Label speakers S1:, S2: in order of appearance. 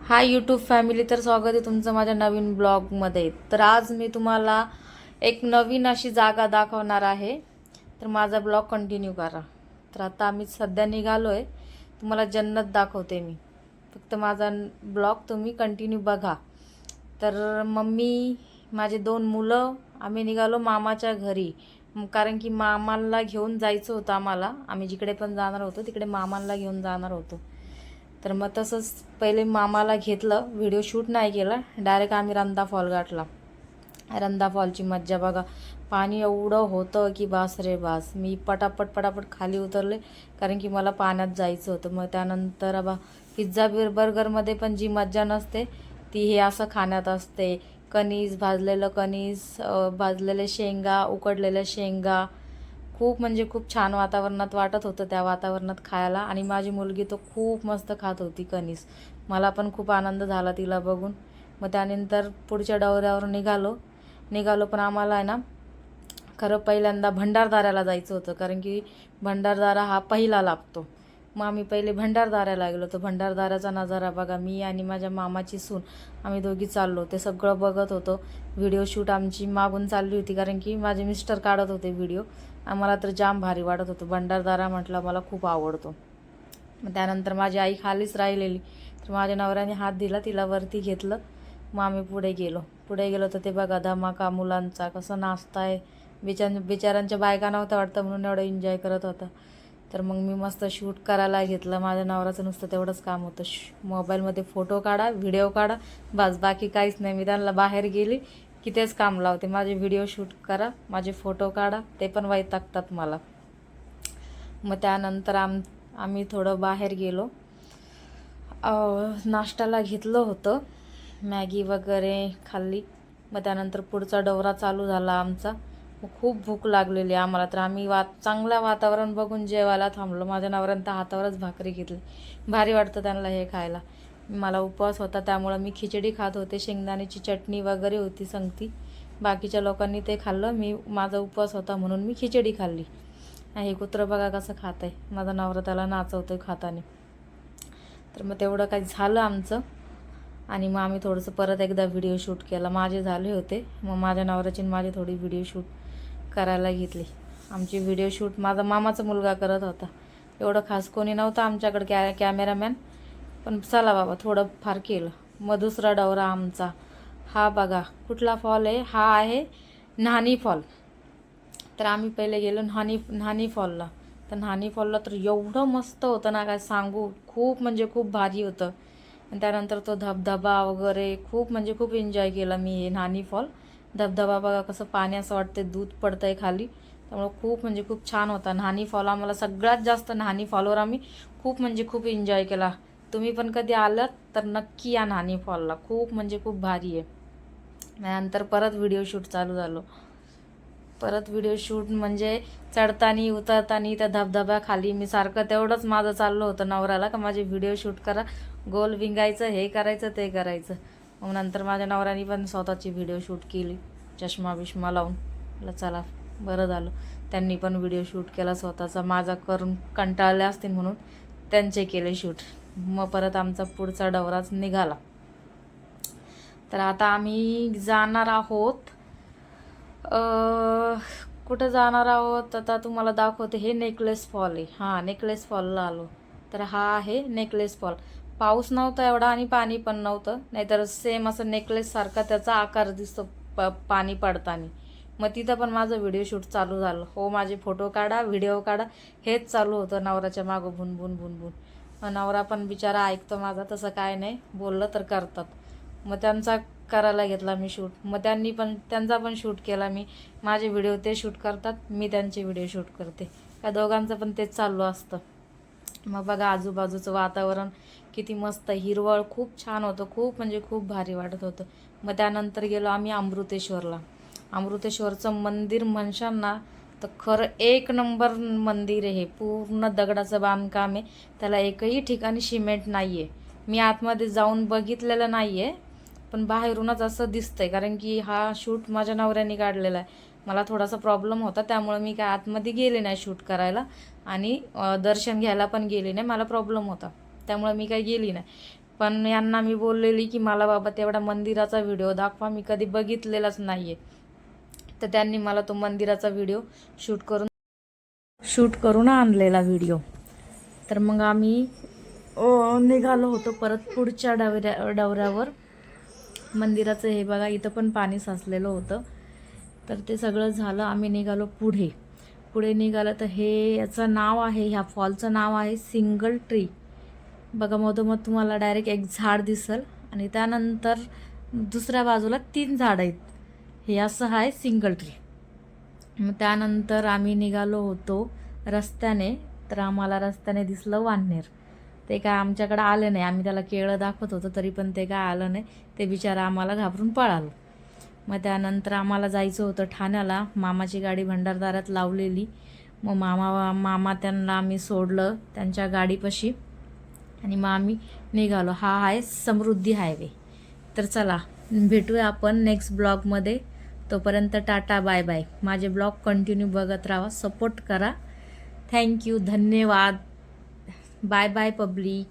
S1: Hi YouTube family, तर स्वागत आहे तुमचं माझ्या नवीन ब्लॉगमध्ये. तर आज मी तुम्हाला एक नवीन अशी जागा दाखवणार आहे. तर माझा ब्लॉग कंटिन्यू करा. तर आता आम्ही सध्या निघालो आहे. तुम्हाला जन्नत दाखवते मी. फक्त माझा ब्लॉग तुम्ही कंटिन्यू बघा. तर मम्मी, माझे 2 मुलं, आम्ही निघालो मामाच्या घरी. कारण की मामाला घेऊन जायचं होतं आम्हाला. आम्ही जिकडे पण जाणार होतो तिकडे मामाला घेऊन जाणार होतो. तर मग तसंच पहिले मामाला घेतलं, व्हिडिओ शूट नाही केला, डायरेक्ट आम्ही रंधा फॉल गाठला. रंधा फॉलची मज्जा बघा. पाणी एवढं होतं की बास रे बास. मी पटापट पटापट खाली उतरले कारण की मला पाण्यात जायचं होतं. मग त्यानंतर पिझ्झा बर्गरमध्ये पण जी मज्जा नसते ती हे असं खाण्यात असते. कणीस, भाजलेलं कणीस, भाजलेले शेंगा, उकडलेल्या शेंगा. खूप म्हणजे खूप छान वातावरणात वाटत होतं त्या वातावरणात खायला. आणि माझी मुलगी तो खूप मस्त खात होती कणीस. मला पण खूप आनंद झाला तिला बघून. मग त्यानंतर पुढच्या दौऱ्यावर निघालो पण आम्हाला आहे ना, खरं पहिल्यांदा भंडारदऱ्याला जायचं होतं. कारण की भंडारदरा हा पहिला लागतो. मग आम्ही पहिले भंडारदऱ्याला गेलो. तर भंडारदऱ्याचा नजारा बघा. मी आणि माझ्या मामाची सून आम्ही दोघी चाललो, ते सगळं बघत होतो. व्हिडिओ शूट आमची मागून चालली होती कारण की माझे मिस्टर काढत होते व्हिडिओ. आम्हाला तर जाम भारी वाटत होतं. भंडारदरा म्हटलं मला खूप आवडतो. मग त्यानंतर माझी आई खालीच राहिलेली, तर माझ्या नवऱ्याने हात दिला, तिला वरती घेतलं. मग आम्ही पुढे गेलो तर ते बघा धमाका मुलांचा कसा नाचताय. बिचारांच्या बायका नव्हत्या वाटतं म्हणून एवढं एन्जॉय करत होता. तर मग मी मस्त शूट करायला घेतलं. माझ्या नवऱ्याचं नुसतं तेवढंच काम होतं, मोबाईलमध्ये फोटो काढा, व्हिडिओ काढा, बस बाकी काहीच नाही. मी त्यांना बाहेर गेली की तेच काम लावते. माझे व्हिडिओ शूट करा, माझे फोटो काढा, ते पण वैतागतात मला. मग त्यानंतर आम्ही थोडं बाहेर गेलो. नाश्त्याला घेतलं होतं, मॅगी वगैरे खाल्ली. मग त्यानंतर पुढचा दौरा चालू झाला आमचा. मग खूप भूक लागलेली आम्हाला. तर आम्ही चांगलं वातावरण बघून जेवायला थांबलो. माझ्या नवऱ्यानं तर हातावरच भाकरी घेतली. भारी वाटतं त्यांना हे खायला. मला उपवास होता त्यामुळं मी खिचडी खात होते. शेंगदाण्याची चटणी वगैरे होती संगती. बाकीच्या लोकांनी ते खाल्लं. माझा उपवास होता म्हणून मी खिचडी खाल्ली. हे कुत्रं बघा कसं खात आहे. माझा नवरा त्याला नाचवतोय खाताने. तर मग तेवढं काही झालं आमचं. आणि मग आम्ही थोडंसं परत एकदा व्हिडिओ शूट केला. माझे झाले होते, मग माझ्या नवऱ्याची माझी थोडी व्हिडिओ शूट करायला घेतली. आमची व्हिडिओ शूट माझा मामाचा मुलगा करत होता. एवढं खास कोणी नव्हतं आमच्याकडे कॅमेरामॅन. पण चला बाबा थोडं फार केलं. मग दुसरा दौरा आमचा हा बघा. कुठला फॉल आहे हा? आहे न्हाणी फॉल. तर आम्ही पहिले गेलो न्हाणी फॉलला. तर न्हाणी फॉलला तर एवढं मस्त होतं ना काय सांगू. खूप म्हणजे खूप भारी होतं. आणि त्यानंतर तो धबधबा वगैरे खूप म्हणजे खूप एन्जॉय केला मी. हे न्हाणी फॉल धबधबा बघा कसं पाणी असं वाटतं दूध पडतंय खाली. त्यामुळं खूप म्हणजे खूप छान होता न्हाणी फॉल. आम्हाला सगळ्यात जास्त न्हाणी फॉलवर आम्ही खूप म्हणजे खूप एन्जॉय केला. तुम्ही पण कधी आलात तर नक्की या न्हाणी फॉलला. खूप म्हणजे खूप भारी आहे. त्यानंतर परत व्हिडिओ शूट चालू झालं. परत व्हिडिओ शूट म्हणजे चढतानी उतरतानी त्या धबधब्याखाली मी सारखं तेवढंच माझं चाललं होतं नवऱ्याला का माझे व्हिडिओ शूट करा, गोल विंगायचं, हे करायचं ते करायचं. मग नंतर माझ्या नवऱ्याने पण स्वतःची व्हिडिओ शूट केली चष्मा बिष्मा लावून. म्हटलं चला बरं झालं. त्यांनी पण व्हिडिओ शूट केला स्वतःचा. माझा करून कंटाळले असतील म्हणून त्यांचे केले शूट. मग परत आमचा पुढचा दौराच निघाला. तर आता आम्ही जाणार आहोत, कुठं जाणार आहोत आता तुम्हाला दाखवते. हे नेकलेस फॉल आहे. हां, नेकलेस फॉलला आलो. तर हा आहे नेकलेस फॉल. पाऊस नव्हता एवढा आणि पाणी पण नव्हतं, नाहीतर सेम असं नेकलेससारखा त्याचा आकार दिसतो पाणी पडताना. मग तिथं पण माझं व्हिडिओ शूट चालू झालं. हो, माझे फोटो काढा, व्हिडिओ काढा, हेच चालू होतं नवऱ्याच्या मागं भुनभुन भुनभुन. मग नवरा पण बिचारा ऐकतो माझा, तसं काय नाही, बोललं तर करतात. मग त्यांचा करायला घेतला मी शूट. मग त्यांचा पण शूट केला मी. माझे व्हिडिओ ते शूट करतात, मी त्यांचे व्हिडिओ शूट करते. त्या दोघांचं पण तेच चालू असतं. मग बघा आजूबाजूचं वातावरण किती मस्त हिरवळ, खूप छान होतं. खूप म्हणजे खूप भारी वाटत होतं. मग त्यानंतर गेलो आम्ही अमृतेश्वरला. अमृतेश्वरचं मंदिर म्हणशाल ना तर खरं एक नंबर मंदिर आहे. पूर्ण दगडाचं बांधकाम आहे. त्याला एकही ठिकाणी सिमेंट नाही आहे. मी आतमध्ये जाऊन बघितलेलं नाही आहे, पण बाहेरूनच असं दिसतंय. कारण की हा शूट माझ्या नवऱ्याने काढलेला आहे. मला थोडासा प्रॉब्लेम होता त्यामुळे मी काय आतमध्ये गेले नाही शूट करायला. आणि दर्शन घ्यायला पण गेले नाही, मला प्रॉब्लेम होता त्यामुळे मी काही गेली नाही. पण यांना मी बोललेली की मला बाबा तेवढा मंदिराचा व्हिडिओ दाखवा, मी कधी बघितलेलाच नाही आहे. तर त्यांनी मला तो मंदिराचा व्हिडिओ शूट करून आणलेला व्हिडिओ. तर मग आम्ही निघालो होतो परत पुढच्या डवऱ्यावर. मंदिराचं हे बघा, इथं पण पाणी साचलेलं होतं. तर ते सगळं झालं, आम्ही निघालो पुढे निघालं. तर हे याचं नाव आहे, ह्या फॉलचं नाव आहे सिंगल ट्री. बघा मधोमध तुम्हाला डायरेक्ट एक झाड दिसल आणि त्यानंतर दुसऱ्या बाजूला 3 झाडं आहेत. हे असं आहे सिंगल ट्री. मग त्यानंतर आम्ही निघालो होतो रस्त्याने. तर आम्हाला रस्त्याने दिसलं वान्हेर. ते काय आमच्याकडे आलं नाही. आम्ही त्याला केळं दाखवत होतो तरी पण ते काय आलं नाही. ते बिचारा आम्हाला घाबरून पळालो. मग त्यानंतर आम्हाला जायचं होतं ठाण्याला. मामाची गाडी भंडारदारात लावलेली. मग मामा त्यांना आम्ही सोडलं त्यांच्या गाडीपाशी आणि मग आम्ही निघालो. हा आहे समृद्धी हायवे. तर चला भेटूया आपण नेक्स्ट ब्लॉगमध्ये. तोपर्यंत टाटा बाय बाय. माझे ब्लॉग कंटिन्यू बघत राहा, सपोर्ट करा. थँक्यू, धन्यवाद. Bye bye public.